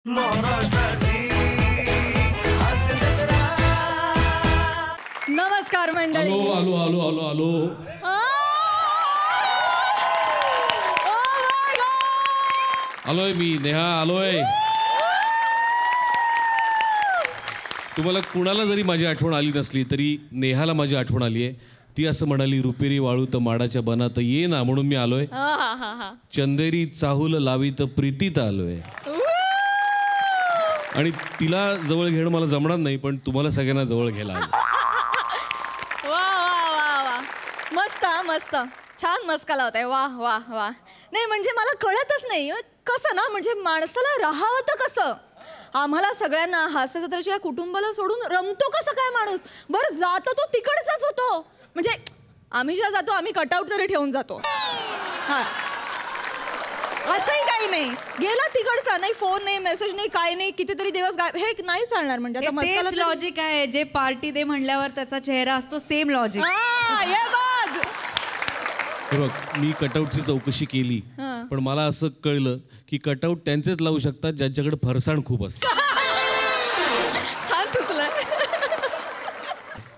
नमस्कार मंडळी. आलो आलो आलो आलो आलो. आलोय मी, नेहा आलोय. तुम्हाला कुणाला जरी माझी आठवण आली नसली तरी नेहाला माझी आठवण आली आहे. ती असं म्हणाली, रुपेरी वाळू तर माडाच्या बनात ये ना, म्हणून मी आलोय. चंदेरी चाहूल लावी तर प्रीतीत आलोय. आणि तिला जवळ घेणं मला जमणार नाही, पण तुम्हाला सगळ्यांना जवळ घ्यायला आलं. वा वा वा वा, मस्त मस्त, छान मस्का लावताय. वा वा वा. नाही म्हणजे मला कळतच नाही कसं ना, म्हणजे माणसाला राहावं तर कसं. आम्हाला सगळ्यांना हास्य जत्रेच्या कुटुंबाला सोडून रमतो कसं काय माणूस. बरं जातो तो तिकडचाच होतो, म्हणजे आम्ही जेव्हा जातो आम्ही कटआउट तरी ठेवून जातो. हा असंही काही नाही, गेला तिकडचा, नाही फोन नाही, मेसेज नाही, काय नाही, कितीतरी दिवस हे नाही चालणार. म्हणजे आता मस्काला लॉजिक आहे, जे पार्टी दे म्हणल्यावर त्याचा चेहरा असतो, सेम लॉजिक. बघ, मी कटआउटची चौकशी केली, पण मला असं कळलं की कटआउट त्यांचेच लावू शकतात ज्यांच्याकडे फरसाण खूप असतं. छान सुचलं.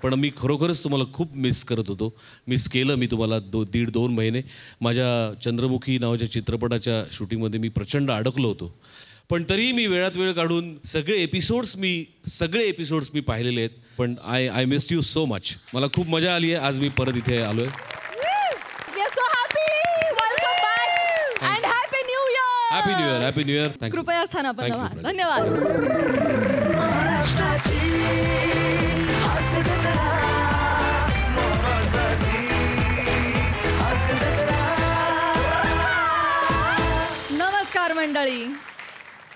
पण मी खरोखरच तुम्हाला खूप मिस करत होतो. मिस केलं मी तुम्हाला 1.5-2 महिने. माझ्या चंद्रमुखी नावाच्या चित्रपटाच्या शूटिंगमध्ये मी प्रचंड अडकलो होतो, पण तरीही मी वेळात वेळ काढून सगळे एपिसोड्स मी पाहिलेले आहेत. पण I miss you so much. मला खूप मजा आली आहे. आज मी परत इथे आलोय. Happy new year. कृपया स्थानापन्न व्हा. धन्यवाद. नमस्कार मंडळी.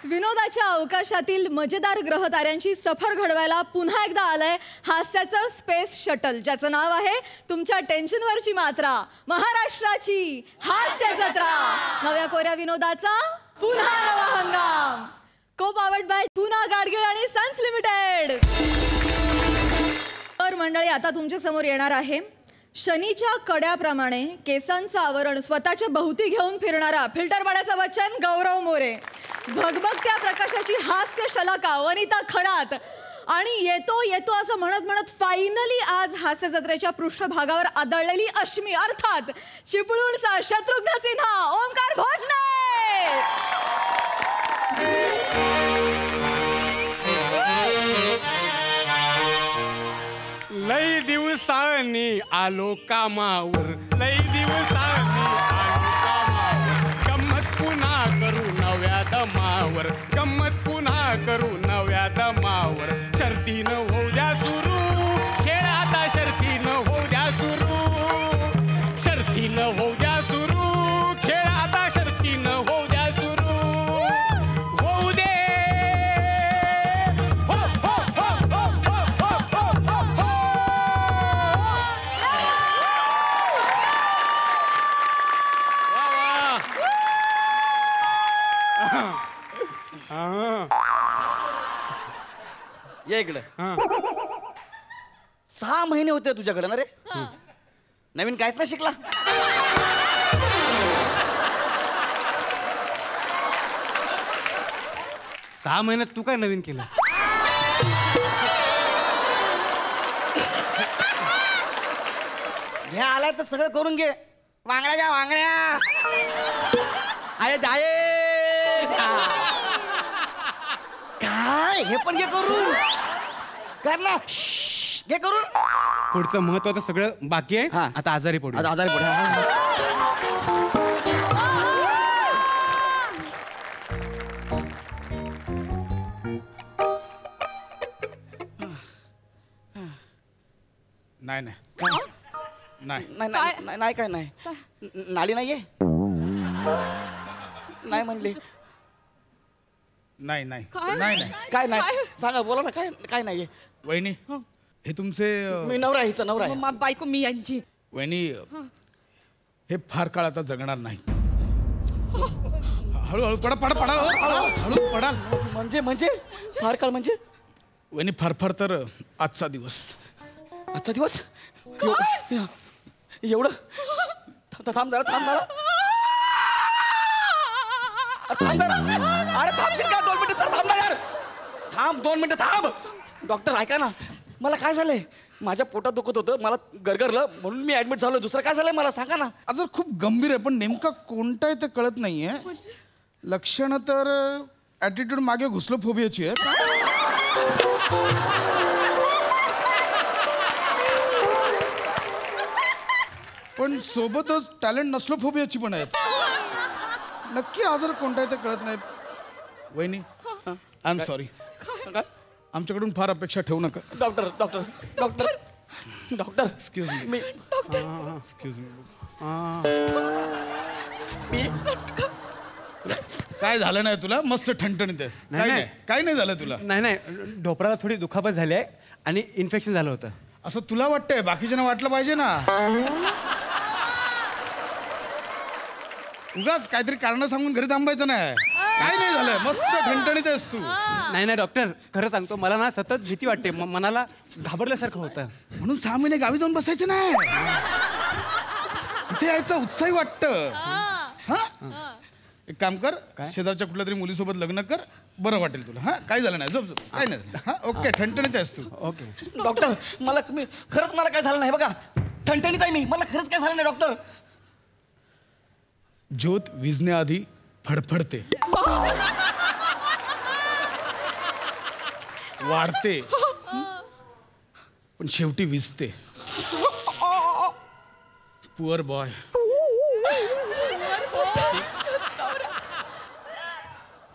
विनोदाच्या अवकाशातील मजेदार ग्रहताऱ्यांची सफर घडवायला पुन्हा एकदा आलंय हास्याचं स्पेस शटल, ज्याचं नाव आहे तुमच्या टेन्शनवरची मात्रा, महाराष्ट्राची हास्य जत्रा. नव्या कोऱ्या विनोदाचा पुन्हा नवा हंगाम. को पावर्ड बाय पुन्हा गाडगीळ आणि सन्स लिमिटेड. तर मंडळी, आता तुमच्या समोर येणार आहे शनीच्या कड्याप्रमाणे केसांचं आवरण स्वतःच्या भोवती घेऊन फिरणारा फिल्टर पाण्याचा बच्चन गौरव मोरे, झगबगत्या प्रकाशाची हास्य शलाका वनिता खडात, आणि येतो येतो असं म्हणत म्हणत फायनली आज हास्य जत्रेच्या पृष्ठभागावर आदळलेली अश्मी, अर्थात चिपळूणचा शत्रुघ्न सिन्हा, ओंकार भोजने. लई दिवसांनी आलो कामावर, लई दिवसांनी आलो कामावर, गंमत पुन्हा करू नव्या दमावर, गंमत पुन्हा करू नव्या दमावर. शर्तीनं होऊ द्या सुरू, खेळ आता शर्तीनं होऊ द्या सुरू, शर्तीनं होऊ द्या सुरू, खेळ आता शर्तीनं होऊ द्या सुरू, होऊ दे. हो हो हो हो हो हो हो हो. ये इकडे. 6 महिने होते तुझ्याकडे ना रे. नवीन काहीच नाही शिकला. सहा महिन्यात तू काय नवीन केलं? घ्या आलाय तर सगळं करून घे. वांगड्या घ्या, वांगड्या. आहे जाये. काय हे पण घे करून. कर ना, घे करून. पुढचं महत्वाचं सगळं बाकी आहे. हा. आता आजारी पडू. आज आजारी पड. नाही नाही नाही नाही नाही काय नाही. नाली नाहीये. नाही म्हणले. नाही नाही नाही नाही. काय नाही सांगा, बोला ना. काय काय नाहीये. वहिनी, हे तुमचे मी नवरा, हिचा नवरा आहे. बायको मी यांची. वहिनी, हे फार काळ आता जगणार नाही. हळूहळू पडा पडा पडा हळू पडाल. म्हणजे म्हणजे फार काळ म्हणजे वहिनी, फार फार तर आजचा दिवस. आजचा दिवस एवढं. थांब जरा, थांब जरा. थांब जरा. अरे थांबशील का 2 मिनिटं तर थांब. थांब 2 मिनिटं थांब. डॉक्टर ऐका ना, मला काय झालंय? माझ्या पोटात दुखत होतं, मला गरगरलं म्हणून मी ऍडमिट झालो. दुसरं काय झालंय मला सांगा ना. अजून खूप गंभीर आहे, पण नेमका कोणता आहे ते कळत नाहीये. लक्षणं तर ॲटिट्यूड मागे घुसलो फोबियाची आहे. पण सोबतच टॅलेंट नसलो फोबियाची पण आहेत. नक्की आजार कोणता आहे ते कळत नाही. वहिनी, आय एम सॉरी. आमच्याकडून फार अपेक्षा ठेवू नका. Doctor doctor doctor doctor excuse me. Excuse me. काय झालं नाही तुला? मस्त ठणठणीत आहेस. काय नाही झालं तुला? नाही ढोपराला थोडी दुखापत झाली आहे आणि इन्फेक्शन झालं होतं. असं तुला वाटतंय, बाकीच्यांना वाटलं पाहिजे ना. उगाच काहीतरी कारण सांगून घरी थांबायचं नाही. काय नाही झालंय, मस्त ठणठणीत आहेस तू. नाही डॉक्टर, खरं सांगतो, मला ना सतत भीती वाटते, मनाला घाबरल्यासारखं होतं. म्हणून 6 महिने गावी जाऊन बसायचं नाही. इथे यायचं उत्साही वाटतं. हा, एक काम कर, शेजारच्या कुठल्या तरी मुलीसोबत लग्न कर, बरं वाटेल तुला. हा, काय झालं नाही, झोप. काय नाही झालं. हा, ओके, ठणठणीत आहेस तू. ओके डॉक्टर, खरंच मला काय झालं नाही बघा. ठणठणीत आहे मी. मला खरंच काय झालं नाही डॉक्टर. ज्योत विझण्याआधी फडफडते, वाढते, पण शेवटी विझते. Poor boy.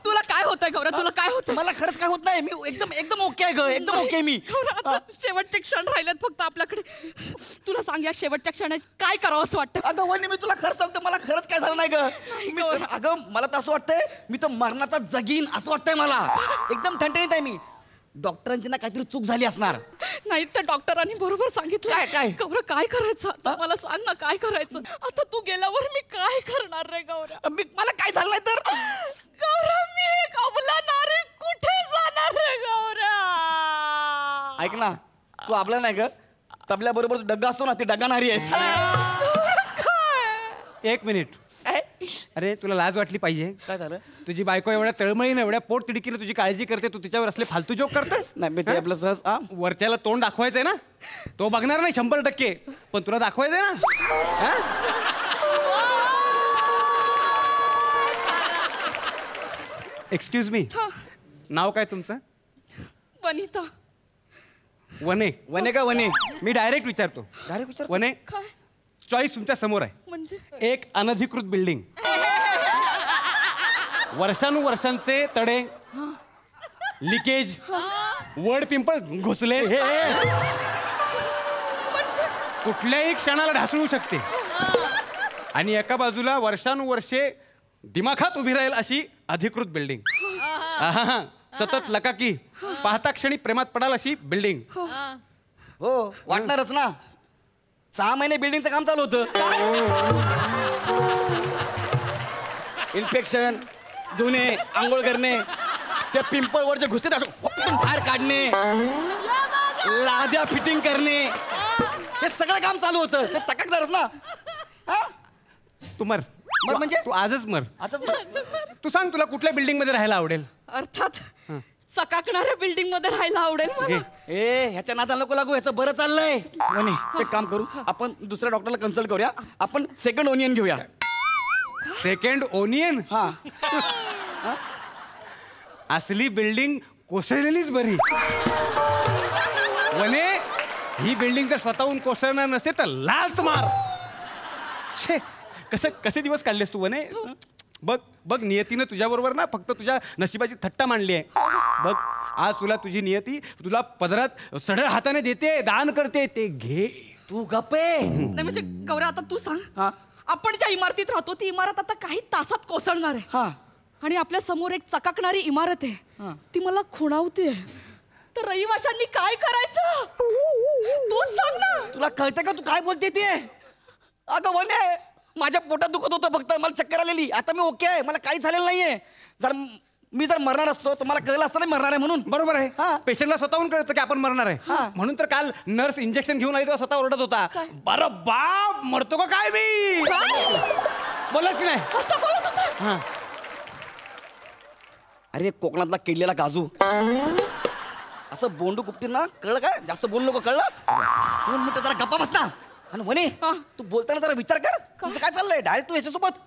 तुला काय होतंय गौऱ्या? तुला काय होतंय? मला खरंच काय होत नाही. मी एकदम ओके आहे ग. एकदम ओके मी. आता शेवटचे क्षण राहिलेत फक्त आपल्याकडे. तुला सांग, या शेवटच्या क्षणात काय करावं असं वाटतं? अगं वहिनी, मी तुला खरं सांगतो, मला खरंच काय झालं नाही ग. अगं मला तर असं वाटतंय, मी तर मरणाचा जगीन असं वाटतंय मला. एकदम ठणठणीत आहे मी. डॉक्टरांची ना काहीतरी चूक झाली असणार. नाही, तर डॉक्टरांनी बरोबर सांगितलं. काय? गौऱ्या, काय करायचं आता? मला सांग ना, काय करायचं आता? तू गेल्यावर मी काय करणार रे गौऱ्या? मला काय झालं नाही तर? गौऱ्या, मी एक अबला नारी कुठे जाणार रे गौऱ्या? ऐक ना, तू आपला नाही ग, तबल्या बरोबर डग्गा असतो ना, ती डग्गा नारी आहेस. एक मिनिट. अरे तुला लाज वाटली पाहिजे. काय झालं? तुझी बायको एवढ्या तळमळीने, एवढ्या पोट तिडकीने तुझी काळजी करते, तू तिच्यावर असले फालतू जोक करतेस. नाही, मी ते आपलं सहज वरच्याला तोंड दाखवायचंय ना, तो बघणार नाही 100%, पण तुला दाखवायचंय ना. एक्सक्यूज मी, नाव काय तुमचं? वनिता. वने. वने का वने? मी डायरेक्ट विचारतो. डायरेक्ट विचार. वने, काय चॉईस तुमच्या समोर आहे. म्हणजे? एक अनधिकृत बिल्डिंग, वर्षानुवर्षांचे तडे, लिकेज, वड पिंपळ घुसले, कुठल्याही क्षणाला ढासळू शकते, आणि एका बाजूला वर्षानुवर्षे दिमाखात उभी राहील अशी अधिकृत बिल्डिंग. सतत लकाकी, पाहता क्षणी प्रेमात पडाल अशी बिल्डिंग. हो, वाटणारच ना. 6 महिने बिल्डिंगचं काम चालू होतं. इन्फेक्शन, धुणे, आंघोळ करणे, त्या पिंपळवरचे घुसते बाहेर काढणे, लाद्या फिटिंग करणे, हे सगळं काम चालू होतं. ते चकाकदारच ना. तू मर. मर म्हणजे? तू आजच मर. आता तू सांग, तुला कुठल्या बिल्डिंग मध्ये राहायला आवडेल? अर्थात चकाकणाऱ्या बिल्डिंग मध्ये राहायला आवडेल मला. ह्याच्या नादाला नको लागू, ह्याचं बरं चाललंय. वने, एक काम करू, आपण दुसऱ्या डॉक्टरला कन्सल्ट करूया. आपण सेकंड ओनियन घेऊया. Second onion? हा. असली बिल्डिंग कोसळलेलीच बरी. वने, ही बिल्डिंग जर स्वतःहून कोसळणार नसेल तर लाच मार. शे, कसे दिवस काढलेस तू वने. बघ नियतीनं तुझ्याबरोबर ना फक्त तुझ्या नशिबाची थट्टा मांडली आहे. बघ, आज तुझी नियती तुला पदरात सढळ हाताने देते, दान करते, ते घे. तू गप्पे. नाही म्हणजे गौऱ्या, आता तू सांग, हा. आपण ज्या इमारतीत राहतो ती इमारत आता काही तासात कोसळणार आहे. हा. आणि आपल्या समोर एक चकाकणारी इमारत आहे, ती मला खुणावते. तर रहिवाशांनी काय करायचं? तू सांग ना. तुला कळतं का तू काय बोलते ते? अगं वने, माझ्या पोटात दुखत होतं फक्त, मला चक्कर आलेली. आता मी ओके आहे, मला काही झालेलं नाहीये. मी जर मरणार असतो तर मला कळलं असतं नाही मरणार आहे म्हणून. बरोबर आहे. हा. पेशंटला स्वतःहून कळतं की आपण मरणार आहे. म्हणून तर काल नर्स इंजेक्शन घेऊन आली तेव्हा स्वतः ओरडत होता, बरं बाप, मरतो का काय मी? बोलच की नाही? असं बोलत होता. अरे कोकणातला किडलेला काजू. असं बोंडू गुप्ती ना, कळलं का? जास्त बोलू नको, कळलं? 2 मिनिटं जरा गप्पा बस ना. आणि म्हणे तू बोलताना जरा विचार कर, तुझं काय चाललंय? डायरेक्ट तू याच्यासोबत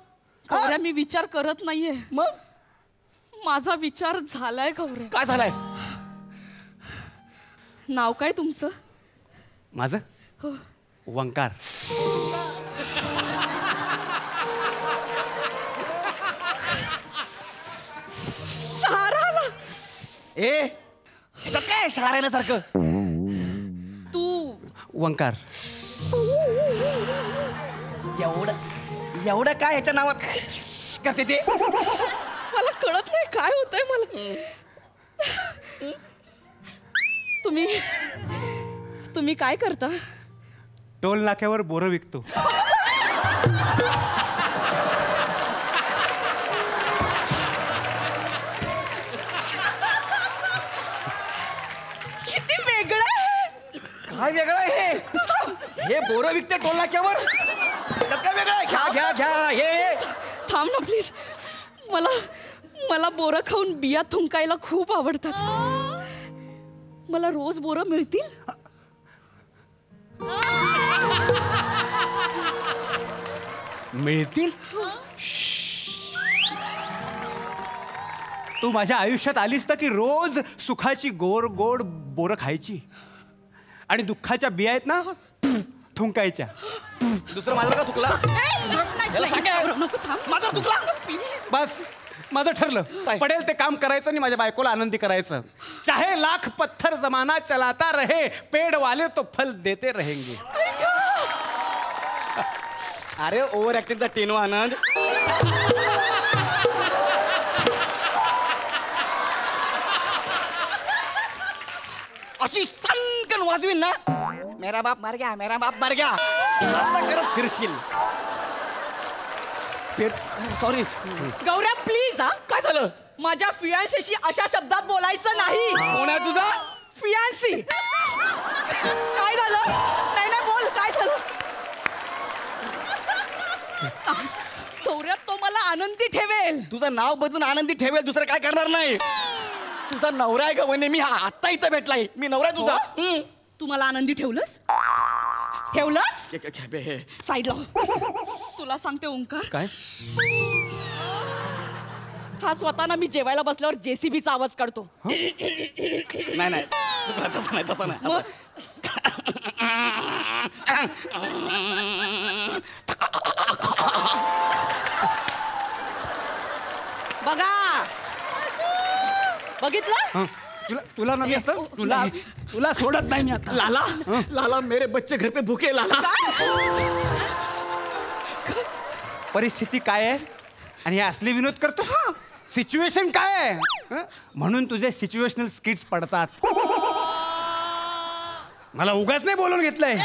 गौऱ्या मी विचार करत नाहीये, मग माझा विचार झालाय. गौऱ्या काय झालंय? नाव काय तुमचं? माझं वंकार. ए ह्याच्यात काय शहार येण्यासारखं? तू वंकार. एवढं काय ह्याच्या नावात करते ते? मला कळत नाही काय होतंय मला. तुम्ही काय करता? टोल नाक्यावर बोरं विकतो. किती वेगळं आहे. काय वेगळं आहे हे? बोरं विकते टोल नाक्यावर, त्यात काय वेगळं आहे? घ्या घ्या घ्या. हे थांब ना प्लीज. मला बोरं खाऊन बिया थुंकायला खूप आवडतात. मला रोज बोरं मिळतील? मिळतील? तू माझ्या आयुष्यात आलीस तर की रोज सुखाची गोड गोड बोरं खायची आणि दुःखाच्या बिया आहेत ना थुंकायच्या. दुसरं माझं का तुकला? नको थांब. माझं तुकला? प्लीज. बस माझं ठरलं. पडेल ते काम करायचं आणि माझ्या बायकोला आनंदी करायचं. चाहे लाख पत्थर जमाना चलाता रहे, पेड़ वाले तो फल देते रहेंगे. अरे ओव्हर ऍक्टिंगचा टेनो आनंद. अशी सनकन वाजवीन ना, मेरा बाप मर गया, मेरा बाप मर गया असं करत फिरशील. Sorry Gaurya please. हा काय झालं? माझ्या फियांशीशी अशा शब्दात बोलायचं नाही. कोण आहे तुझा फियांसी? काय झालं? नाही बोल, काय झालं? गौऱ्या तो मला आनंदी ठेवेल. तुझं नाव बदलून आनंदी ठेवेल, दुसरं काय करणार नाही. तुझा नवरा आहे का वने? मी आत्ता इथं भेटलाय, मी नवरा आहे तुझा. तू मला आनंदी ठेवलंस? साईडला. तुला सांगते ओंकार, काय? हा स्वतः मी जेवायला बसल्यावर जेसीबीचा आवाज काढतो. नाही तसं नाही. मग बघा, बघितलं? तुला नाही असतं? तुला सोडत नाही मी आता. लाला मेरे बच्चे घर पे भूखे. लाला परिस्थिती काय आहे आणि हे असले विनोद करतो? सिच्युएशन काय आहे म्हणून तुझे सिच्युएशनल स्किट्स पडतात. मला उगाच नाही बोलून घेतलंय.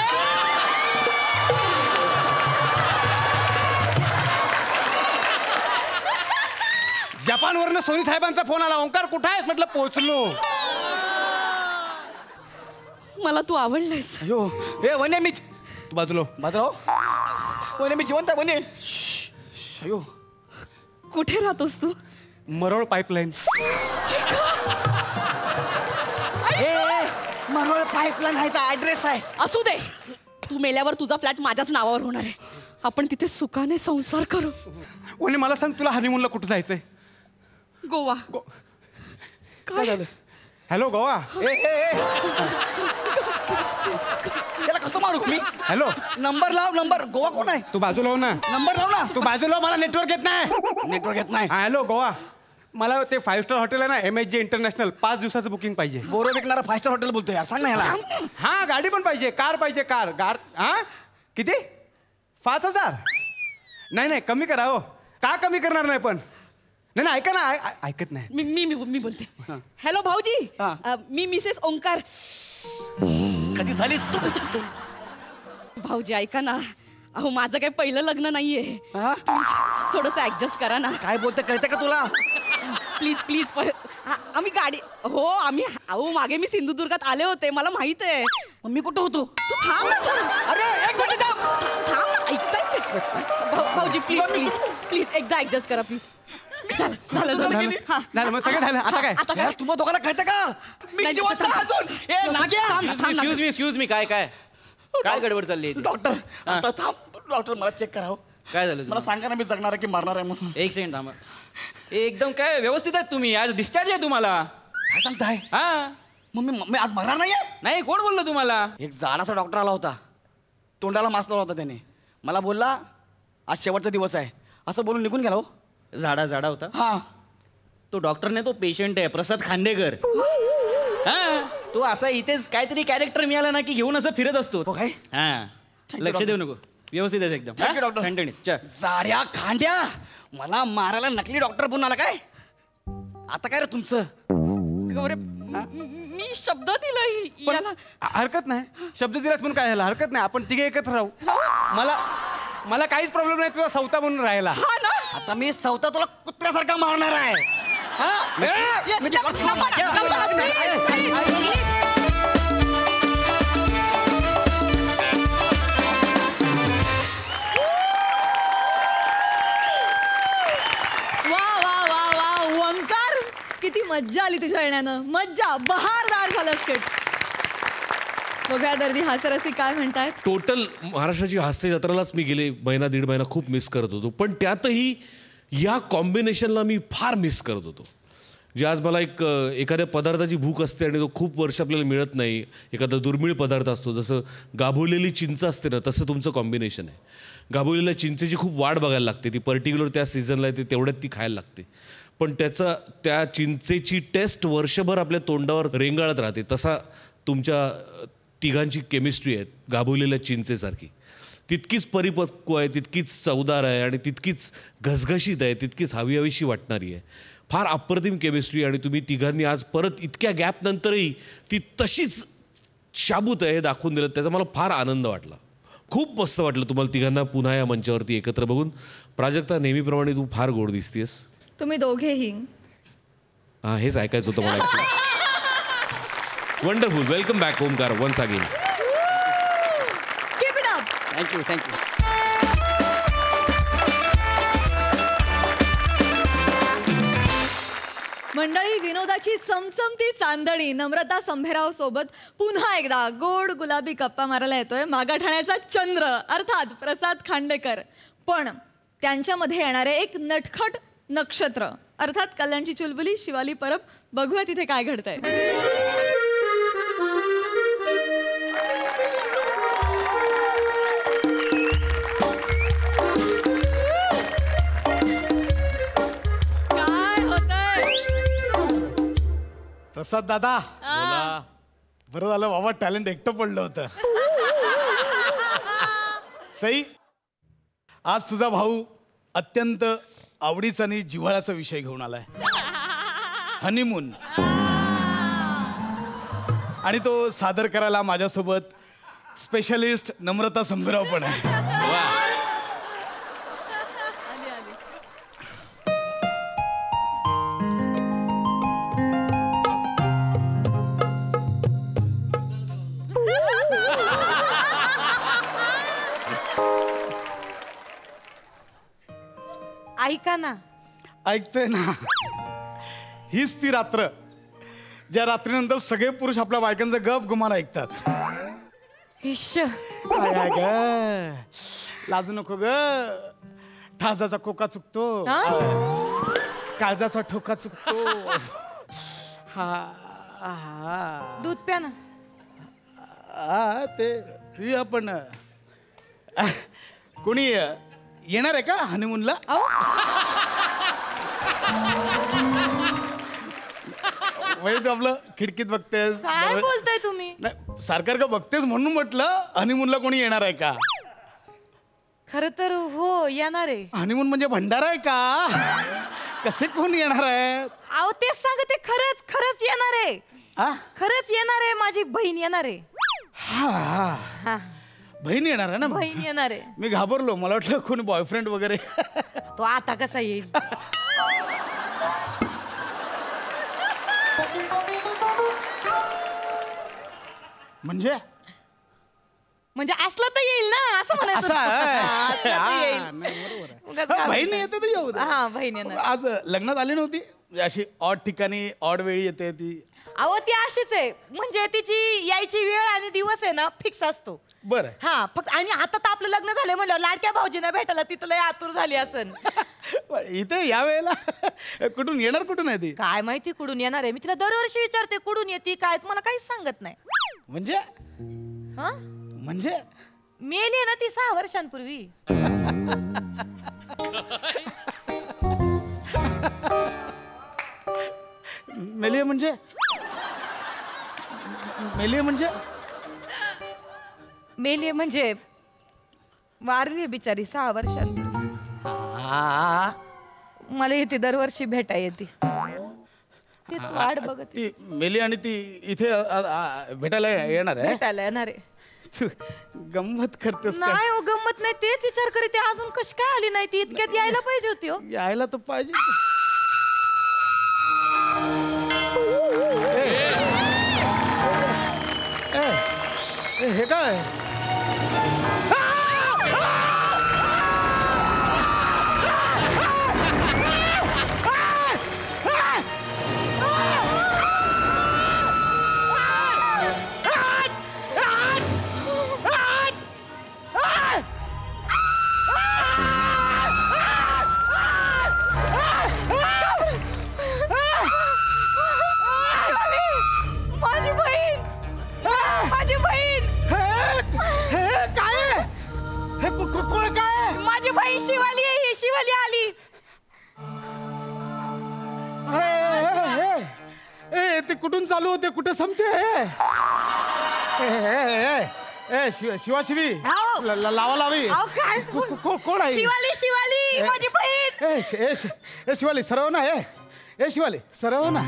जपानवरनं सोनी साहेबांचा फोन आला. ओंकार कुठं आहेस? म्हटलं पोहोचलो. मला तू आवडलायस. अयो हे वने मी तू बाजूलो. बाजराव वने मी जिवंत आहे वने. अयो कुठे राहतोस तू? मरोळ पाईपलाईन. मरोळ पाईपलाईन ह्याचा ऍड्रेस आहे. असू दे. तू मेल्यावर तुझा फ्लॅट माझ्याच नावावर होणार आहे. आपण तिथे सुखाने संसार करू. वने मला सांग, तुला हनीमूनला कुठं जायचंय? गोवा. काय झालं? हॅलो गोवा. त्याला कसं मारू मी? हॅलो नंबर लाव. नंबर. गोवा कोण आहे? तू बाजूला हो ना. नंबर लाव ना. तू बाजूला. मला नेटवर्क येत नाही. नेटवर्क येत नाही. हॅलो गोवा. मला ते 5 स्टार हॉटेल आहे ना, MSG इंटरनॅशनल, 5 दिवसाचं बुकिंग पाहिजे. बोरं विकणारा 5 स्टार हॉटेल बोलतोय यार. सांग ना ह्याला. हा गाडी पण पाहिजे, कार पाहिजे. कार हा किती? 5000? नाही कमी करा हो. का कमी करणार नाही? पण नाही ऐका ना. ऐकत नाही. मी बोलते. हॅलो भाऊजी. मी मिसेस ओंकार. कधी झालीस? भाऊजी ऐका ना. अहो माझं काही पहिलं लग्न नाहीये. थोडस ऍडजस्ट करा ना. काय बोलते कळते का तुला? प्लीज आम्ही गाडी. हो आम्ही. अहो मागे मी सिंधुदुर्गात आले होते, मला माहित आहे. मी कुठं होतो? तू थांब ना जरा. अरे एक मिनिट थांब. थांब. ऐकताय? भाऊजी प्लीज एकदा ऍडजस्ट करा प्लीज. झालं झालं हा. झालं मग सगळं झालं आता काय यार, तुम्हा दोघांना कळतं का मी नाही, जिवंत आहे अजून. ए नाग्या एक्सक्यूज मी काय गडबड चालली आहे ती? डॉक्टर आता थांब डॉक्टर मला चेक करावं. काय झालं मला तुम्हाला? सांगा ना मी जगणार आहे की मरणार आहे म्हणून. एक सेकंड थांबा. एकदम काय व्यवस्थित आहेत तुम्ही? आज डिस्चार्ज आहे तुम्हाला. काय सांगताय हा मग मी आज मरणार नाहीये. नाही कोण बोललं तुम्हाला? एक जाडाचा डॉक्टर आला होता, तोंडाला मास्क लावला होता त्याने. मला बोलला आज शेवटचा दिवस आहे असं बोलून निघून गेला. हो झाडा होता हा तो. डॉक्टर नाही, तो पेशंट आहे प्रसाद खांडेकर. हा तो असा इथेच काहीतरी कॅरेक्टर मिळाला ना की घेऊन असं फिरत असतो. हो काय? हा you, लक्ष देऊ doctor. नको. व्यवस्थित आहे एकदम. Thank you, doctor. ठणठणीत. चल. जाड्या खांड्या मला मारायला नकली डॉक्टर बनून आला काय? आता काय रे तुमचं? गौरे मी शब्द दिला याला. हरकत नाही शब्द दिलास म्हणून काय झालं हरकत नाही आपण तिघे एकत्र राहू. मला काहीच प्रॉब्लेम नाही तुझा सवता म्हणून राहायला. हा ना. आता मी सवता तुला कुत्र्यासारखा मारणार आहे. हा? या, मी नको, तुला- नको, please. वा वा वा वा ओंकार, किती मज्जा आली तुझ्या येण्यानं. मज्जा, बहारदार झालं स्किट. बघूया दर्दी हास्यरसी काय म्हणतायत. टोटल महाराष्ट्राची हास्य जत्रालाच मी गेले महिना दीड महिना खूप मिस करत होतो, पण त्यातही या कॉम्बिनेशनला मी फार मिस करत होतो. जे आज मला एखाद्या पदार्थाची भूक असते आणि तो खूप वर्ष आपल्याला मिळत नाही, एखादा दुर्मिळ पदार्थ असतो, जसं गाभोलेली चिंच असते ना, तसं तुमचं कॉम्बिनेशन आहे. गाभोलेल्या चिंचेची खूप वाट बघायला लागते, ती पर्टिक्युलर त्या सीझनला येते तेवढ्यात ती खायला लागते, पण त्या चिंचेची टेस्ट वर्षभर आपल्या तोंडावर रेंगाळत राहते. तसा तुमच्या तिघांची केमिस्ट्री आहे गाभोलेल्या चिंचेसारखी. तितकीच परिपक्व आहे, तितकीच चवदार आहे आणि तितकीच घसघशीत आहे, तितकीच हवीहवीशी वाटणारी आहे. फार अप्रतिम केमिस्ट्री आणि तुम्ही तिघांनी आज परत इतक्या गॅपनंतरही ती तशीच शाबूत आहे हे दाखवून दिलं. त्याचा मला फार आनंद वाटला. खूप मस्त वाटलं तुम्हाला तिघांना पुन्हा या मंचावरती एकत्र बघून. प्राजक्ता, नेहमीप्रमाणे तू फार गोड दिसतेस. तुम्ही दोघेही. हां, हेच ऐकायचं होतं मला. Wonderful. Welcome back Omkar once again. Keep it up. Thank you. मंडळी, विनोदाची चमचमती चांदणी नम्रता संभेराव सोबत पुन्हा एकदा गोड गुलाबी गप्पा मारायला येतोय मागाठाण्याचा चंद्र अर्थात प्रसाद खांडेकर. पण त्यांच्यामध्ये येणारे एक नटखट नक्षत्र अर्थात कल्याणची चुलबुली शिवाली परब. बघूया तिथे काय घडतंय. काय होतंय? प्रसाद दादा, बरं झालं बाबा, टॅलेंट एकटं पडलं होतं. सई, आज तुझा भाऊ अत्यंत आवडीचा आणि जिव्हाळ्याचा विषय घेऊन आलाय, हनीमून. आणि तो सादर करायला माझ्यासोबत स्पेशलिस्ट नम्रता संभेराव पण आहे. ऐका ना. ऐकतोय ना. हीच ती रात्र ज्या रात्रीनंतर सगळे पुरुष आपल्या बायकांचं गप गुमान ऐकतात. इश्श. काय आहे ग, लाजू नको ग. ठाजाचा कोका चुकतो, काळजाचा ठोका चुकतो. हा दूध प्या ना. हा ते पिऊया. पण कोणी येणार आहे का हनीमूनला? तू आपलं खिडकीत बघतेस. काय बोलताय तुम्ही? नाही, सारखं बघतेस म्हणून म्हटलं हनीमूनला कोणी येणार आहे का. खर तर हो येणार आहे. हनीमून म्हणजे भंडारा आहे का? कसे कोण येणार आहे? अहो तेच सांगते, खरंच खरंच येणार आहे. खरंच येणार आहे. माझी बहीण येणार आहे. हा, बहीण येणार आहे ना. बहीण येणार आहे. मी घाबरलो, मला वाटलं कोणी बॉयफ्रेंड वगैरे. तो आता कसा येईल? म्हणजे म्हणजे असलं तर येईल ना असं म्हणायचं असं आहे. असलं तर येईल. नाही, बरोबर आहे. उगाच हा, काय बहीण म्हणते. येते तर येऊ दे. हा बहीण येणार. आज लग्नात आली नव्हती म्हणजे अशी ऑड ठिकाणी ऑड वेळी येते ती. अहो ती अशीच आहे म्हणजे तिची यायची वेळ आणि दिवस आहे ना फिक्स असतो. बरं हा फक्त आणि आता तर आपलं लग्न झालं म्हणलं लाडक्या भाऊजींना भेटायला तिथं लय आतुर झाली असन. इथे या वेळेला कुठून येणार कुठून आहे ती काय माहिती कुठून येणार आहे मी तिला दरवर्षी विचारते कुठून येते काय मला काहीच सांगत नाही. म्हणजे हा म्हणजे मेली ना ती 6 वर्षांपूर्वी. मेलिये म्हणजे मेलिये म्हणजे मेली म्हणजे वारली बिचारी 6 वर्षांपूर्वी. मला येते दरवर्षी भेटा येते तीच वाट बघत ती मेली आणि ती इथे भेटायला येणार आहे भेटायला येणार आहे. तू गंमत करतेस का नाही हो गंमत नाही तेच विचार करीत आहे, अजून कशी काय आली नाही ती इतक्यात यायला पाहिजे होती हो. यायला तर पाहिजे हे काय माझी बहीण माझी बहीण हे काय आहे? हे कोण काय आहे? माझी बहीण शिवाली आहे ही शिवाली आली. ए ते कुठून चालू होते कुठे संपते शिवा शिवी लावा लावी अहो, काय कोण आहे शिवाली शिवाली माझी बहीण. ए शिवाली सरव ना ए शिवाली सरव ना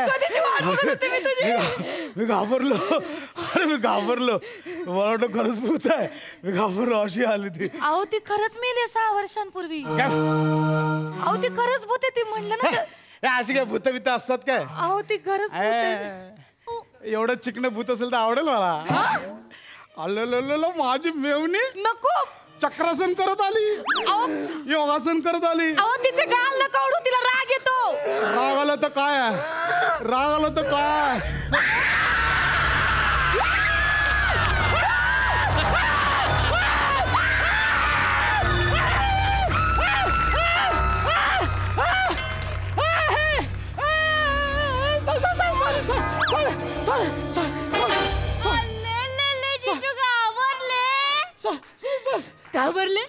कधीची वाट बघत होते मी तुझी. मी घाबरलो अरे मी घाबरलो मला वाटलं खरंच भूत आहे मी घाबरलो अशी आली ती अहो ती खरंच मेली 6 वर्षांपूर्वी. काय अहो ती खरंच भूत आहे ती म्हणलं ना तर. हे अशी काय भूत बित असतात काय अहो ती खरंच भूत आहे. एवढं चिकन भूत असेल तर आवडेल मला आलो माझी मेवणी नको चक्रासन करत आली योगासन करत आली अहो तिचे गाल नका ओढू तिला राग येतो. राग आला तर काय राग आला तर काय घाबरले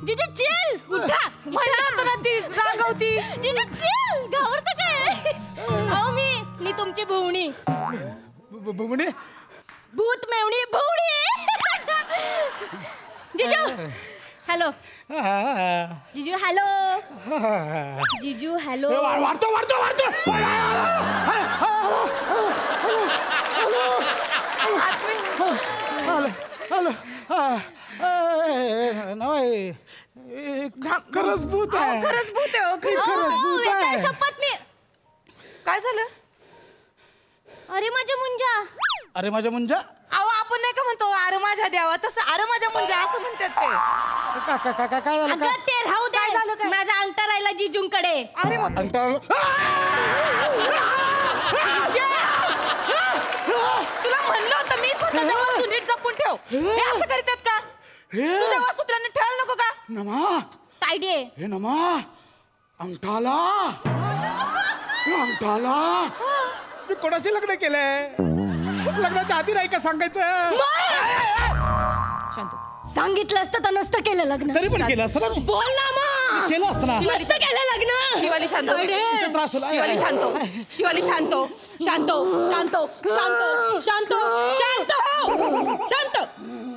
जिजू चिल उठा. म्हणलं होतं ना ती रागवती. जिजू चिल घाबरतं काय अहो मी तुमची भुवणी बुबुणे भूत मेवणी भुवणी. जिजू हॅलो जिजू हॅलो जिजू हॅलो. वाढतो खरंच भूत आहे अहो, खरंच भूत आहे, खरंच भूत आहे. शपथ मी काय झालं अरे माझ्या मुंजा अरे माझ्या मुंजा अहो आपण नाही का म्हणतो अरे माझ्या देवा तसं अरे माझ्या म्हणजे असं म्हणतात ते. काय झालं अगं ते राहू दे काय झालं काय? माझा अंगठा राहिला जिजूंकडे. अरे बाप तुला म्हणलं होतं मी स्वतःच्या वस्तू नीट जपून ठेव. हे असं करतात का तुझ्या वस्तू तुला नीट ठेवायला नको का. नमा तायडे हे नमा अंगठाला मी कोणाशी लग्न केलंय लग्नाच्या आधी नाही का सांगायचं सांगितलं असतं तर नसतं केलं लग्न. तरी पण केलं असतं ना मी. बोल ना मग केलं असतं ना नसतं केलं लग्न. शिवाली शांत हो. किती त्रास होला शिवाली शांत हो. शिवाली शांत हो. शांत हो. शांत हो. शांत हो. शांत हो. शांत हो. शांत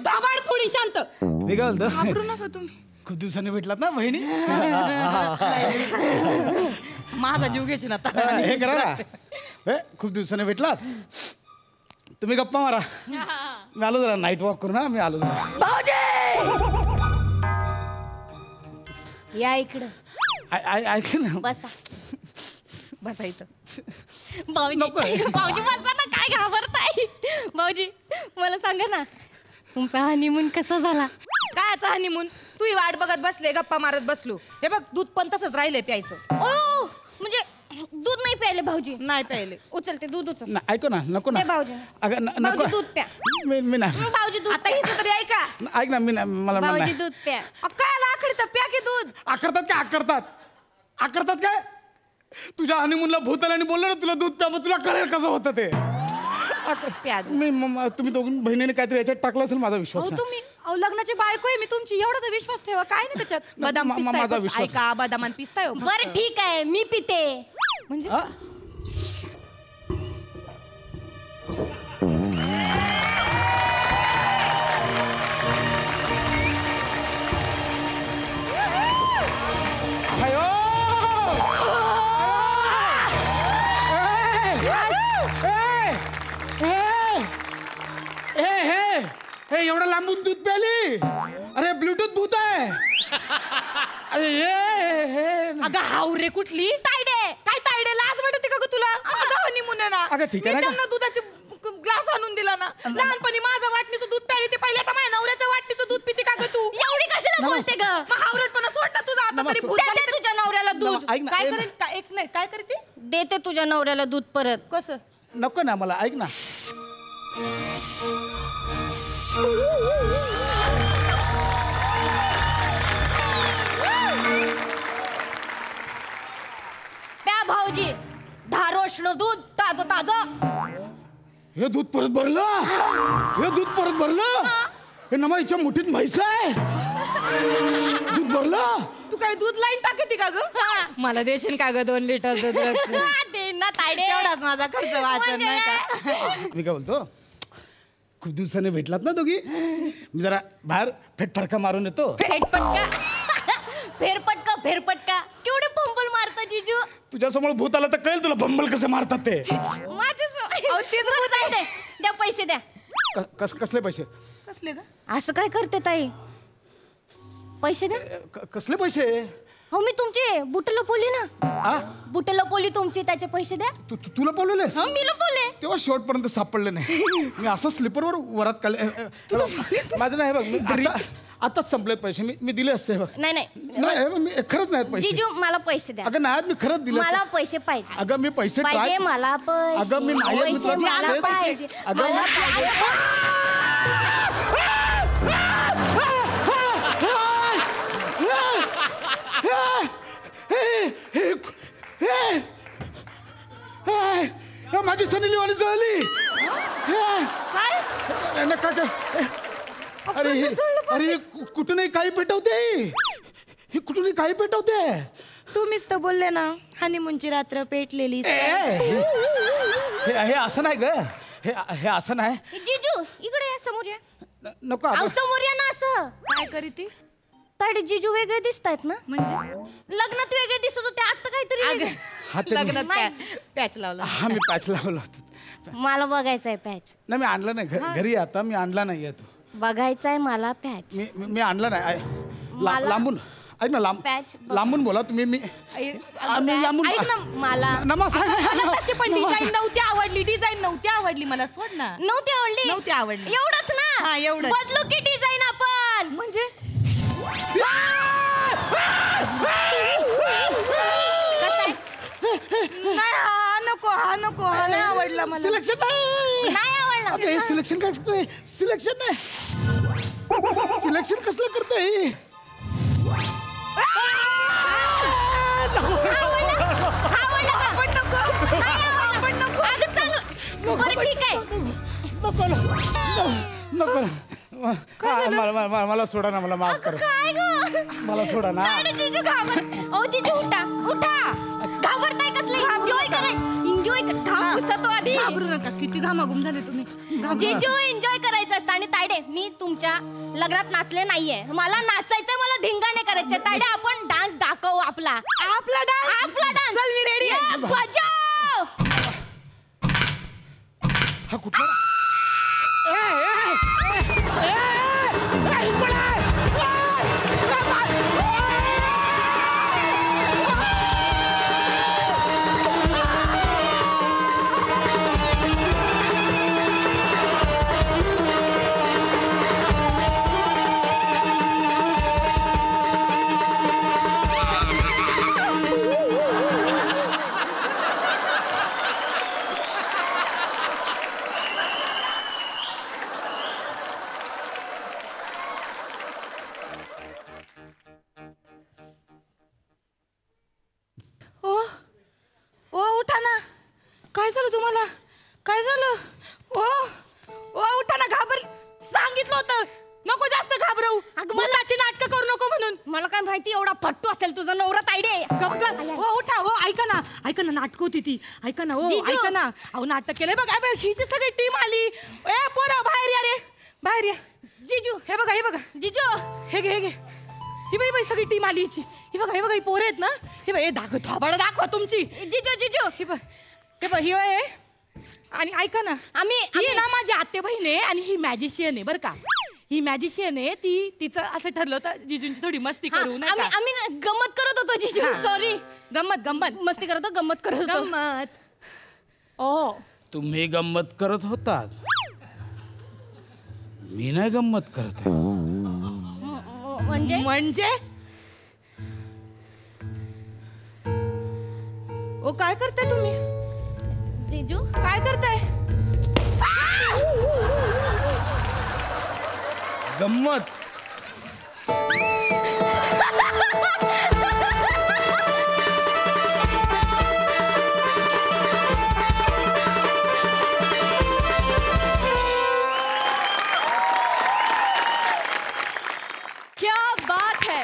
दाबाड पुढी शांत. मी काय बोलतो घाबरू नका तुम्ही. खूप दिवसांनी भेटलात ना बहिणी माझा जीव घ्यायची ना हे करा ना खूप दिवसांनी भेटलात तुम्ही गप्पा मारा मी आलो जरा नाईट वॉक करू ना मी आलो जरा या इकडं ऐक ना बसा बसायचं. भाऊजी नको रे. भाऊजी बसा ना, काय घाबरताय भाऊजी? मला सांगा ना तुमचा हनीमून कसा झाला? कायचा हनीमून? तू ही वाट बघत बसले, गप्पा मारत बसलो. हे बघ दूध पण तसंच राहिले प्यायचं. ओ म्हणजे दूध नाही प्यायले भाऊजी? नाही प्यायले. उचलते दूध उचल. ना, ऐको ना नको ना दे भाऊजी. अगं नको भाऊजी दूध प्या. मी नाही भाऊजी दूध आता हिचं तरी ऐका. ऐक ना मी नाही मला भाऊजी नाही दूध प्या. काय आखडतं? प्या की दूध. आकडतात काय? तुझ्या हनीमूनला भूतालाने बोललं ना तुला दूध प्या, मग तुला कळेल कसं होतं ते. प्या दूध. तुम्ही दोघी बहिणीने काहीतरी याच्यात टाकलं असेल, माझा विश्वास अहो नाही. तुम्ही लग्नाची बायको आहे मी तुमची, एवढा तर विश्वास ठेवा. काय नाही त्याच्यात. बदाम माझा पिस्ताय. विश्वास ऐका, बदामान पिस्ताय हो. बरं ठीक आहे, मी पिते. म्हणजे हा? अयो! हे एवढं लांबून दूध प्याली? अरे ब्लूटूथ भूत आहे. अरे हे अगं हावरे कुठली? तायडे. काय तायडे? लाज वाटते का ग तुला? अगं हनीमून आहे ना. अगं ठीक आहे मी ना. त्यांना दुधाचे ग्लास आणून दिला ना. लहानपणी माझं वाटणीचं दूध प्यायली ते पहिले, आता माझ्या नवऱ्याच्या वाटणीचं दूध पिते का ग तू? एवढी कशाला बोलते ग? मग हावरटपणा सोड ना तुझा. आता तरी भूत दे झाली तर- तुझ्या नवऱ्याला दूध. ऐक ना काय ए, करेल? एक नाही काय करते? देते तुझ्या नवऱ्याला दूध परत. कसं? नको ना मला, ऐक ना. प्या भाऊजी, धारोष्ण दूध ताजं ताजं. हे दूध परत भरलं. हे नमाईच्या मुठीत म्हैस आहे. दूध भरलं. तू काय दूध लाईन टाकते का ग? हा. मला देशील का ग 2 लिटर दूध? दे ना तायडे. तेवढाच माझा खर्च वाचन म्हणजे नाही का? मी काय बोलतो, खूप दिवसाने भेटलात ना दोघी, मी जरा बाहेर फेटफडका मारून येतो. फेरपटका फेरपटका केवढे पंपल मारता जिजू. तुझ्यासमोर भूत आलं तर कळेल तुला बंबल कसे मारतात ते. माझ्या द्या पैसे द्या. कसले पैसे? कसले ग? असं काय करते ताई? पैसे द्या. कसले पैसे? हो मी तुमचे बुट लपवली ना. आ? बुट लपवली तुमची, त्याचे पैसे द्या. तुला बोलवलेस? हो मी लपवले. तेव्हा शेवटपर्यंत सापडले नाही. मी असं स्लीपरवर वरात काढले. माझं नाही बघ, मी आताच संपलेत पैसे. मी दिले असते हे बघ. नाही मी खरंच नाहीत पैसे. जिजू मला पैसे द्या. अगं नाही, मी खरंच दिले मला असते. पैसे पाहिजे. अगं मी पैसे पाहिजे try- मला पैसे. अगं, मी नाही आहे, मी पैसे तुला मला देत आहे. पाहिजे. अगं, मला पाहिजे. माझी सनी लिवाणी जळली. अरे कुठूनही काही पेटवते. ही कुठूनही काही पेटवते. तुम्हीच तर बोलले ना हनीमूनची रात्र पेटलेली. हे असं नाही ग. हे असं नाही. जिजू इकडे या, समोर या. नको अहो आपण समोर या ना. असं काय करीती? ताडे जिजू वेगळे दिसतायत ना. म्हणजे लग्नात वेगळे दिसत होते, आता काहीतरी वेगळे. हा ते लग्नात नाही. पॅच लावला. हा मी पॅच लावला होता. मला बघायचंय पॅच. नाही मी आणला नाही. घरी आता मी आणला नाहीये तो. बघायचंय मला पॅच. मी आणला नाही. मला- लांबून ऐक ना, पॅच बघ. लांबून बोला तुम्ही. मी लांबून ऐक ना, मला मला तशी पण डिझाईन नव्हती आवडली. मला सोड ना. नव्हती आवडली. एवढंच ना. हा, एवढंच. बदलू की डिझाईन आपण. म्हणजे नाही, हा नको हा नाही आवडला मला. सिलेक्शन नाही. नाही आवडला. अगं, हे सिलेक्शन काय? सिलेक्शन नाही. सिलेक्शन कसलं करते? आपण नको. आपण नको. अगं चांगलं. बरं ठीक आहे. नको. मला सोडा ना. मला माफ कर. काय ग? मला सोडा ना. ताडे जिजू ओ जिजू उठा. घाबरताय कसले? एन्जॉय घाम पुसतो आधी. घाबरू नका. किती घामाघूम झाले तुम्ही. जिजू एन्जॉय करायचं असतं. आणि तायडे मी तुमच्या लग्नात नाचले नाहीये. मला नाचायचंय, मला धिंगाणे करायचे. तायडे आपण डान्स दाखवू आपला डान्स. चल मी रेडी आहे. बजाव. हा कुठला? झालं तुम्हाला? काय झालं? ओ ओ उठा ना, घाबर. सांगितलं होतं नको जास्त घाबरवू. मुलाची नाटकं करू नको म्हणून. मला काय माहिती एवढा फट्टू असेल तुझा नवरा तायडे. हो उठा. हो ऐका ना नाटक होती ती. ऐका ना. हो ऐका ना. अहो नाटक केलंय बघा. हिची सगळी टीम आली. ए पोरं बाहेर या रे, बाहेर या. जिजू हे बघा जिजू हे घे. ही बाई सगळी टीम आली हिची. ही बघा ही पोरं आहेत ना. हे बाई दाखव थोबाड दाखवा तुमची. जिजू हे बघ ही आहे. आणि ऐका ना, ही ना माझी आत्ते बहीण आहे आणि ही मॅजिशियन आहे बरं का. ही मॅजिशियन आहे. तिचं असं ठरलं होतं जिजूंची थोडी मस्ती करू नका. आम्ही गंमत करत होतो जिजू. सॉरी. गंमत मस्ती करत होतो, गंमत करत होतो. गंमत. ओ तुम्ही गंमत करत होतात, मी नाही गंमत करत आहे. म्हणजे ओ काय करताय तुम्ही? जिजू काय करताय? गंमत. क्या बात है.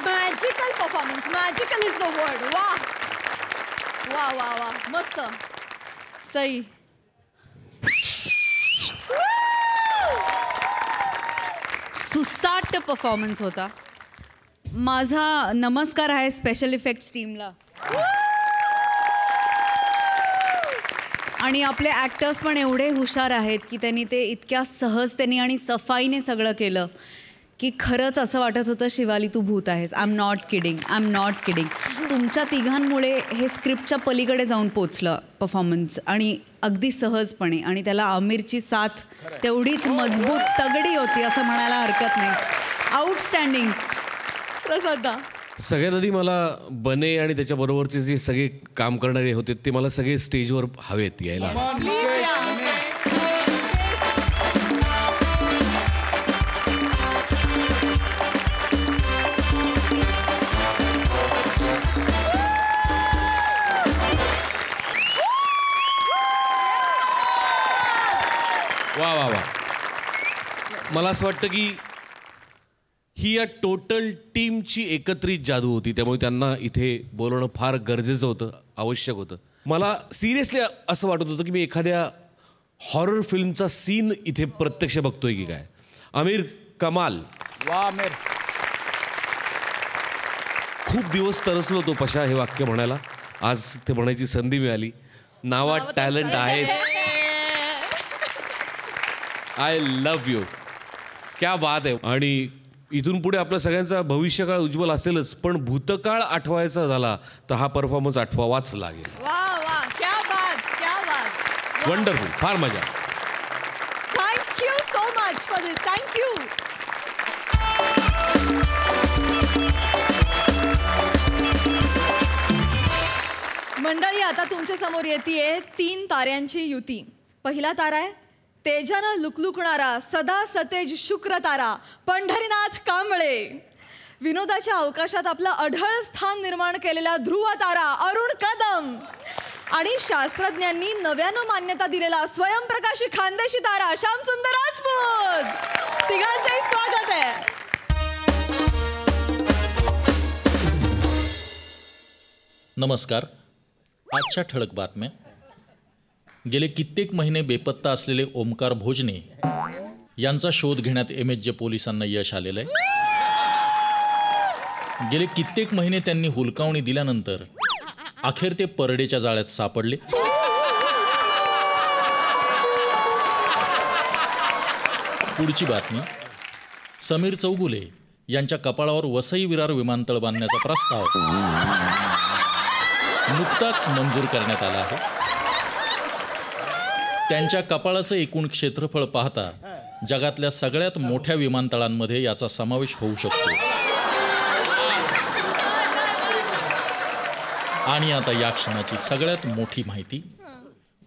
Magical performance. Magical is the word. वा मस्त. सई. सुसाट परफॉर्मन्स होता. माझा नमस्कार आहे स्पेशल इफेक्ट्स टीमला आणि आपले ॲक्टर्स पण एवढे हुशार आहेत की त्यांनी ते इतक्या सहजतेने आणि सफाईने सगळं केलं की खरंच असं वाटत होतं शिवाली तू भूत आहेस. I am not kidding. तुमच्या तिघांमुळे हे स्क्रिप्टच्या पलीकडे जाऊन पोचलं परफॉर्मन्स आणि अगदी सहजपणे. आणि त्याला आमिरची साथ तेवढीच मजबूत तगडी होती असं म्हणायला हरकत नाही. आउटस्टँडिंग. प्रसादा. सगळ्यात आधी मला बने आणि त्याच्याबरोबरचे जे सगळे काम करणारे होते ते मला सगळे स्टेजवर हवेत यायला. वा मला असं वाटतं की ही या टोटल टीमची एकत्रित जादू होती, त्यामुळे त्यांना इथे बोलवणं फार गरजेचं होतं, आवश्यक होतं. मला सिरियसली असं वाटत होतं की मी एखाद्या हॉरर फिल्मचा सीन इथे प्रत्यक्ष बघतोय की काय. आमिर कमाल. वा आमिर. खूप दिवस तरसलो होतो पशा हे वाक्य म्हणायला. आज ते म्हणायची संधी मिळाली. नावात टॅलेंट आहेच. I love you. क्या बात आहे. आणि इथून पुढे आपल्या सगळ्यांचा भविष्यकाळ उज्ज्वल असेलच, पण भूतकाळ आठवायचा झाला तर हा परफॉर्मन्स आठवावाच लागेल. क्या बात. वंडरफुल. फार मजा. Thank you so much for this. Thank you. मंडळी, आता तुमच्या समोर येते 3 ताऱ्यांची युती. पहिला तारा आहे तेजानं लुकलुकणारा सदा सतेज शुक्र तारा पंढरीनाथ कांबळे. विनोदाच्या अवकाशात आपलं अढळ स्थान निर्माण केलेला ध्रुव तारा अरुण कदम. आणि शास्त्रज्ञांनी नव्यानं मान्यता दिलेला स्वयंप्रकाशी खानदेशी तारा श्यामसुंदर राजपूत. तिघांचंही स्वागत आहे. नमस्कार. आजच्या ठळक बातम्या. गेले कित्येक महिने बेपत्ता असलेले ओमकार भोजने यांचा शोध घेण्यात MHJ पोलिसांना यश आलेलं आहे. गेले कित्येक महिने त्यांनी हुलकावणी दिल्यानंतर अखेर ते परडेच्या जाळ्यात सापडले. पुढची बातमी. समीर चौगुले यांच्या कपाळावर वसई विरार विमानतळ बांधण्याचा प्रस्ताव नुकताच मंजूर करण्यात आला आहे. त्यांच्या कपाळाचं एकूण क्षेत्रफळ पाहता जगातल्या सगळ्यात मोठ्या विमानतळांमध्ये याचा समावेश होऊ शकतो. आणि आता या क्षणाची सगळ्यात मोठी माहिती.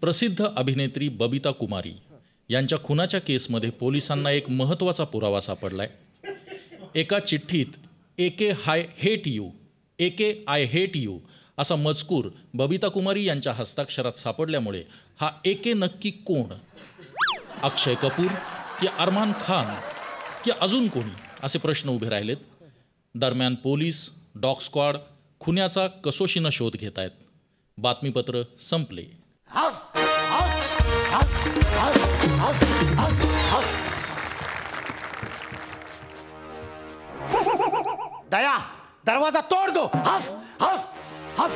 प्रसिद्ध अभिनेत्री बबिता कुमारी यांच्या खुनाच्या केसमध्ये पोलिसांना एक महत्त्वाचा पुरावा सापडलाय. एका चिठ्ठीत AK I hate you असा मजकूर बबिता कुमारी यांच्या हस्ताक्षरात सापडल्यामुळे हा एके नक्की कोण? अक्षय कपूर की अरमान खान की अजून कोणी, असे प्रश्न उभे राहिलेत. दरम्यान पोलीस, डॉग स्क्वॉड खुन्याचा कसोशीनं शोध घेत आहेत. बातमीपत्र संपले. दया, दरवाजा तोड़ दो. हफ हफ हफ.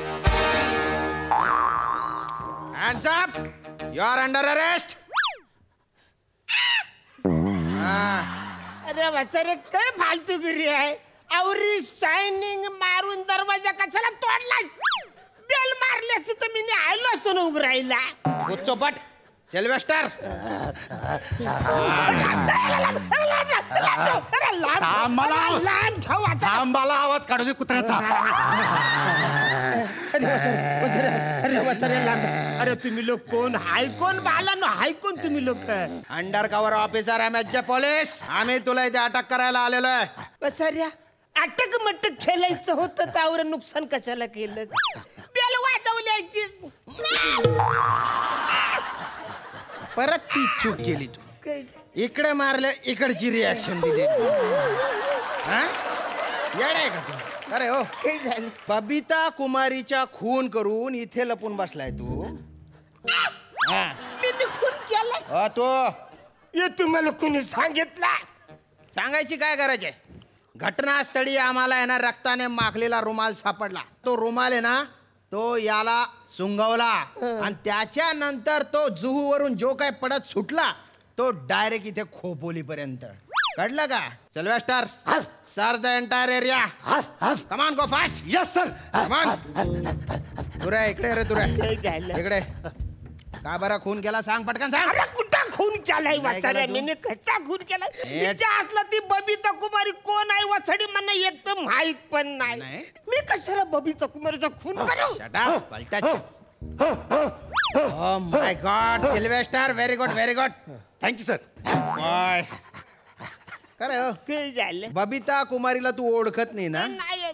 Hands up! You are under arrest. अरे वसरे काय फालतूगिरी आहे. आवरी शायनिंग मारून दरवाजा कशाला तोडला? बेल मारल्यास तर मी आलो असं उघडायला. चोपट सिल्वेस्टर. थांबाला आवाज काढू दे कुत्र्याचा. अरे तुम्ही लोक कोण? हाय कोण बाला हाय कोण तुम्ही लोक? Under cover officer MHJ police. आम्ही तुला इथे अटक करायला आलेलो आहे. बसऱ्या अटक मटक खेळायचं होतं त्यावर नुकसान कशाला केलं? बेल वाजवल्याची परत ती चूक केली तू. इकडे मारले, इकडची रिॲक्शन दिली. येडे का तू? अरे हो, काय झालं? बबिता कुमारीच्या खून करून इथे लपून बसलाय तू. मी खून केलाय? तो हे तुम्हाला कोणी सांगितलं? सांगायची काय गरज आहे? घटनास्थळी आम्हाला आहे ना रक्ताने माखलेला रुमाल सापडला. तो रुमाल आहे ना, तो याला सुंगवला आणि त्याच्यानंतर तो जुहूवरून जो काय पडत सुटला तो डायरेक्ट इथे खोपोलीपर्यंत. कळलं का Sylvester? Search the entire area. Come on, go fast. Yes sir. Come on. तुरे इकडे रे, तुरे इकडे. का बरं खून केला सांग पटकन सांग. अरे कुठं खून केलाय वाचायला? मी कसा खून केलाय? तिच्या असला ती बबिता कुमारी कोण आहे वाचडी मला एकदम माहित पण नाही. मी कशाला बबिता कुमारीचा खून करू? शट अप पलटच. Oh my god Sylvester, very good very good. Thank you sir. Bye. करे हो, काय झालं? बबिता कुमारीला तू ओळखत नाही ना? नाही.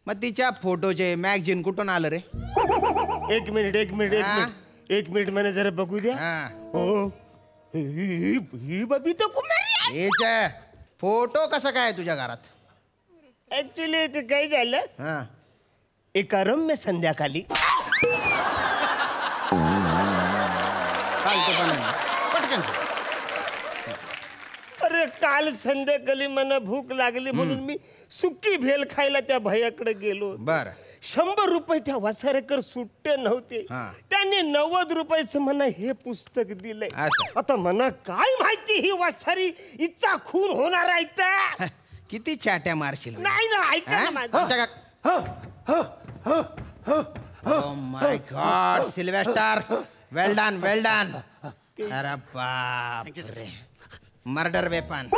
मग तिच्या फोटोचे मॅगझिन कुठून आलं रे? एक मिनिट मला जरा बघू द्या. हो, ही बबिता कुमारी आहे. हेच आहे. फोटो कसं काय तुझ्या घरात? ऍक्च्युली ते काय झालं, एका रम्य संध्याकाळी पटकन. अरे काल संध्याकाळी मला भूक लागली म्हणून मी सुकी भेल खायला त्या भैयाकडे गेलो. बर. 100 रुपये त्या वासारेकर सुट्टे नव्हते. त्यांनी 90 रुपयाचं म्हणा हे पुस्तक दिलंय. आता म्हणा काय माहिती ही वासारी इच्छा खून होणार आहे. किती चाट्या मारशील? नाही ना, ऐका ना माझं. ओह my god Sylvester, well done well done. अरे बाप रे, मर्डर वेपन.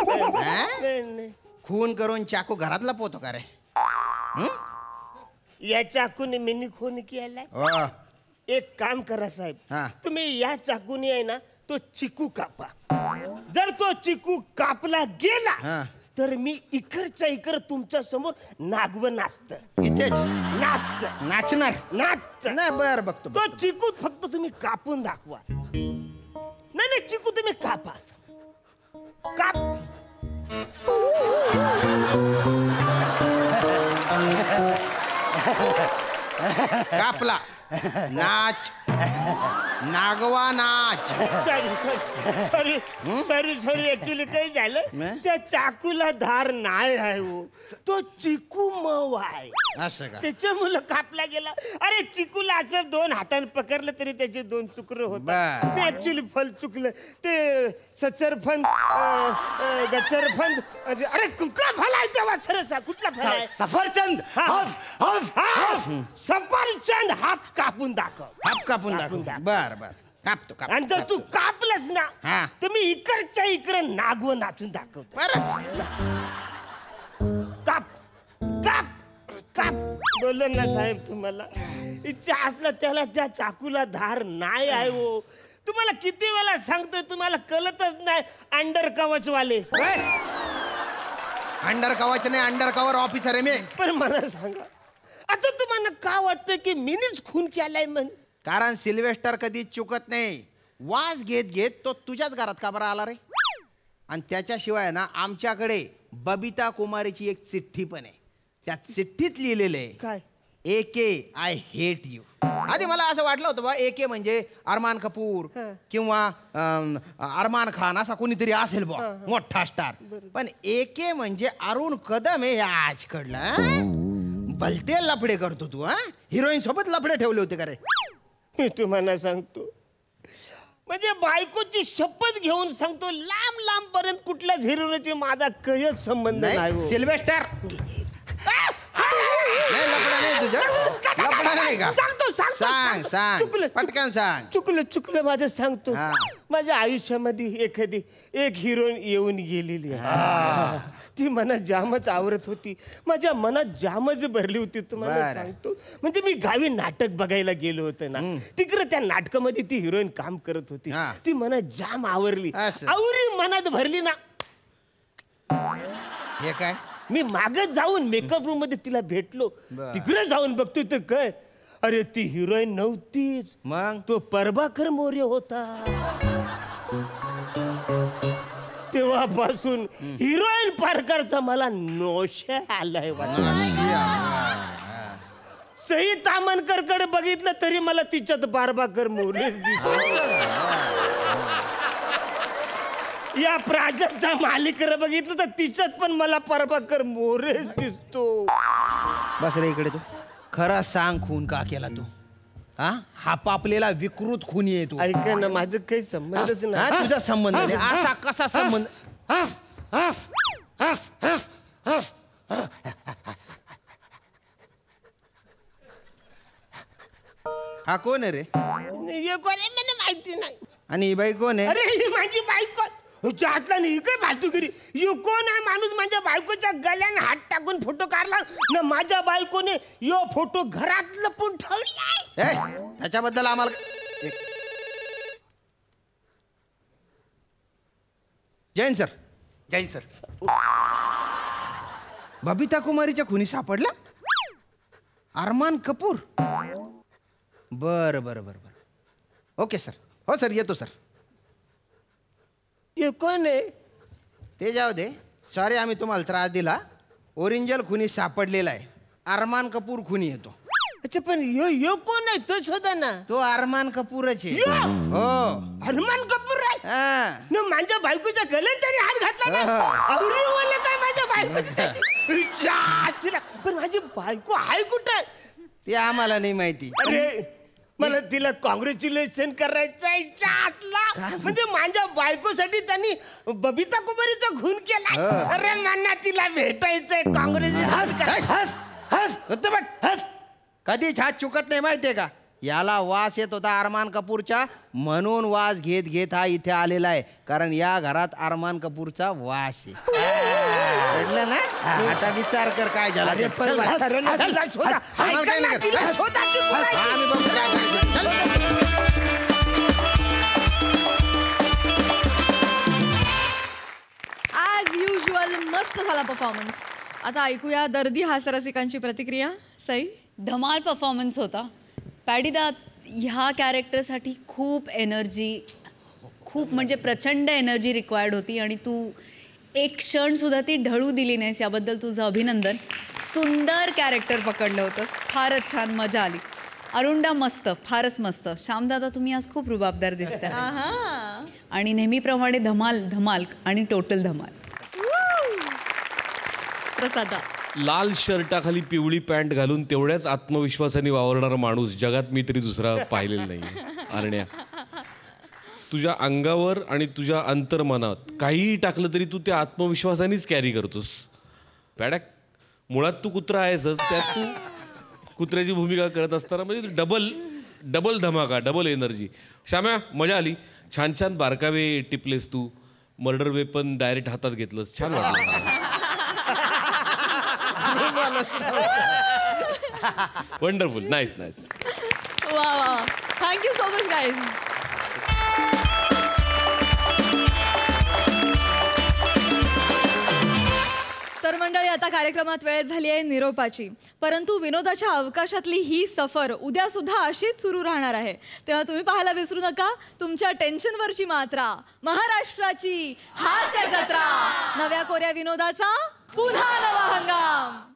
खून करून चाकू घरात लपवतो का रे? या चाकूने मी खून केलाय. एक काम करा साहेब, तुम्ही या चाकूने आहे ना तो चिकू कापा. जर तो चिकू कापला गेला तर मी इकडच्या इकड तुमच्या समोर नागवं नाचत. इथेच नाचत नाचणार? नाही बर बघतो. तो चिकू फक्त तुम्ही कापून दाखवा. नाही चिकू तुम्ही कापा. काप. कापला. नाच. नागवा नाच. सॉरी ऍक्च्युली काय झालं, त्या चाकूला धार नाही आहे हो, तो चिकू मऊ आहे. असं का? त्याच्यामुळे कापला गेला. अरे चिकूला असं 2 हाताने पकडलं तरी त्याचे 2 तुकडे होतात. ते ऍक्च्युली फल चुकलं. ते सचरफंद गचरफंद. अरे कुठला फल आहे तेव्हा सरसा? कुठला फल आहे? सफरचंद. सफरचंद हाफ कापून दाखव. हाफ कापून दाखव. बर बर कापतो. आणि जर तू कापलंस ना तर मी इकडच्या इकडे नागवं नाचून दाखव. काप काप काप. बोललं ना साहेब तुम्हाला, इच्छा असला त्याला त्या चाकूला धार नाही आहे हो. तुम्हाला किती वेळा सांगतोय, तुम्हाला कळतच नाही. अंडर कवच वाले. अंडर कवच नाही, अंडर कव्हर ऑफिसर आहे मी. पण मला सांगा, असं तुम्हाला का वाटतं की मीनीच खून केलाय म्हण? कारण सिल्वेस्टर कधी चुकत नाही. वास घेत घेत तो तुझ्याच घरात का बरं आला रे? आणि त्याच्याशिवाय ना आमच्याकडे बबिता कुमारीची एक चिठ्ठी पण आहे. त्या चिठ्ठीत लिहिलेलं आहे काय? AK I hate you. आधी मला असं वाटलं होतं बा AK म्हणजे अरमान कपूर किंवा अरमान खान असा कोणीतरी असेल बा मोठा स्टार. पण AK म्हणजे अरुण कदम आहे. आज कडलं भलते लफडे करतो तू. हिरोईन सोबत लफडे ठेवले होते का रे? मी तुम्हाला सांगतो, म्हणजे बायकोची शपथ घेऊन सांगतो, लांब लांब पर्यंत कुठल्याच हिरोईनची माझा कयच संबंध नाही. सिल्वेस्टर नाही लफडा नाही तुझं? लफडा नाही का? सांग सांग चुकलं पटकन सांग. चुकलं माझं सांगतो. माझ्या आयुष्यामध्ये एखादी एक हिरोईन येऊन गेलेली आहे. ती मला जामच आवडत होती. माझ्या मनात जामच भरली होती. तुम्हाला सांगतो, म्हणजे मी गावी नाटक बघायला गेलो होतो ना, तिकडे त्या नाटकामध्ये ती हिरोईन काम करत होती. ती मला जाम आवडली. आवरी मनात भरली ना. हे काय? मी मागे जाऊन मेकअप रूम मध्ये तिला भेटलो. तिकडे जाऊन बघतोय तर काय, अरे ती हिरोईन नव्हतीच. मग तो प्रभाकर मोरे होता. तेव्हापासून हिरोईन प्रकारचा मला नोशा आलाय. सई तामणकरकडे बघितलं तरी मला तिच्यात प्रभाकर मोरेच दिसतो. या प्राजक्तच्या मालिकेला बघितलं तर तिच्यात पण मला प्रभाकर मोरेच दिसतो. बस रे इकडे. तू खरं सांग, खून का केला तू? हा पापलेला विकृत खूनी आहे तू. ऐका ना, माझं काही संबंधच नाही. तुझा संबंध नाही. असा कसा संबंध? हा कोण आहे रे? हे कोण आहे मला माहिती नाही. आणि ही बाई कोण आहे? अरे ही माझी बायको. हातला नाही काय फालतूगिरी. यो कोण आहे माणूस माझ्या बायकोच्या गल्याने हात टाकून फोटो काढला ना. माझ्या बायकोने यो फोटो घरात लपून ठेवलाय. त्याच्याबद्दल आम्हाला जैन सर बबिता कुमारीच्या खुनी सापडला? अरमान कपूर? बर. Okay sir. हो सर, येतो सर. हे कोण आहे? ते जाऊ दे. सॉरी आम्ही तुम्हाला त्रास दिला. ओरिजिनल खुनी सापडलेला आहे. अरमान कपूर खुनी येतो. अच्छा, पण यो कोण आहे? तो शोधा ना. तो अरमान कपूरच आहे. हो, अरमान कपूर आहे. माझ्या बायकोच्या गल्यात त्याने हात घातला ना. आवरी बोलले काय माझ्या बायकोच्या? पण माझी बायको आहे कुठे? ते आम्हाला नाही माहिती. अरे मला तिला कॉंग्रॅच्युलेशन करायचंय. म्हणजे माझ्या बायकोसाठी त्यांनी बबिता कुमारीचा खून केला. अरे मला तिला भेटायचंय. कॉंग्रॅच्युलेशन. कधीच हात चुकत नाही माहितीये का? याला वास येत होता अरमान कपूरचा, म्हणून वास घेत घेत हा इथे आलेला आहे. कारण या घरात अरमान कपूरचा वास आहे. कळलं ना? आता विचार कर काय झाला. ॲज युजल मस्त झाला परफॉर्मन्स. आता ऐकूया दर्दी हास्यरसिकांची प्रतिक्रिया. सई? धमाल परफॉर्मन्स होता. पॅडीदा, ह्या कॅरेक्टरसाठी खूप म्हणजे प्रचंड एनर्जी रिक्वायर्ड होती आणि तू एक क्षणसुद्धा ती ढळू दिली नाहीस. याबद्दल तुझं अभिनंदन. सुंदर कॅरेक्टर पकडलं होतंस. फारच छान, मजा आली. अरुणदा मस्त, फारच मस्त. श्यामदादा, तुम्ही आज खूप रुबाबदार दिसताय. आणि नेहमीप्रमाणे धमाल आणि टोटल धमाल. प्रसादा? लाल शर्टाखाली पिवळी पॅन्ट घालून तेवढ्याच आत्मविश्वासाने वावरणारा माणूस जगात मी तरी दुसरा पाहिलेला नाही. अरण्या, तुझ्या अंगावर आणि तुझ्या अंतर्मनात काहीही टाकलं तरी तू त्या आत्मविश्वासानेच कॅरी करतोस. पॅडॅक, मुळात तू कुत्रा आहेसच. त्यात तू कुत्र्याची भूमिका करत असताना म्हणजे डबल धमाका, डबल एनर्जी. श्याम्या, मजा आली. छान छान बारकावे टिपलेस तू. मर्डर वेपन डायरेक्ट हातात घेतलंस. छान वाटलं. वंडरफुल. नाईस. वा. Thank you so much guys. तर मंडळी, आता कार्यक्रमात वेळ झाली आहे निरोपाची. परंतु विनोदाच्या अवकाशातली ही सफर उद्या सुद्धा अशीच सुरू राहणार आहे. तेव्हा तुम्ही पाहायला विसरू नका तुमच्या टेन्शनवरची मात्रा, महाराष्ट्राची हास्य जत्रा, नव्या कोऱ्या विनोदाचा पुन्हा नवा हंगाम.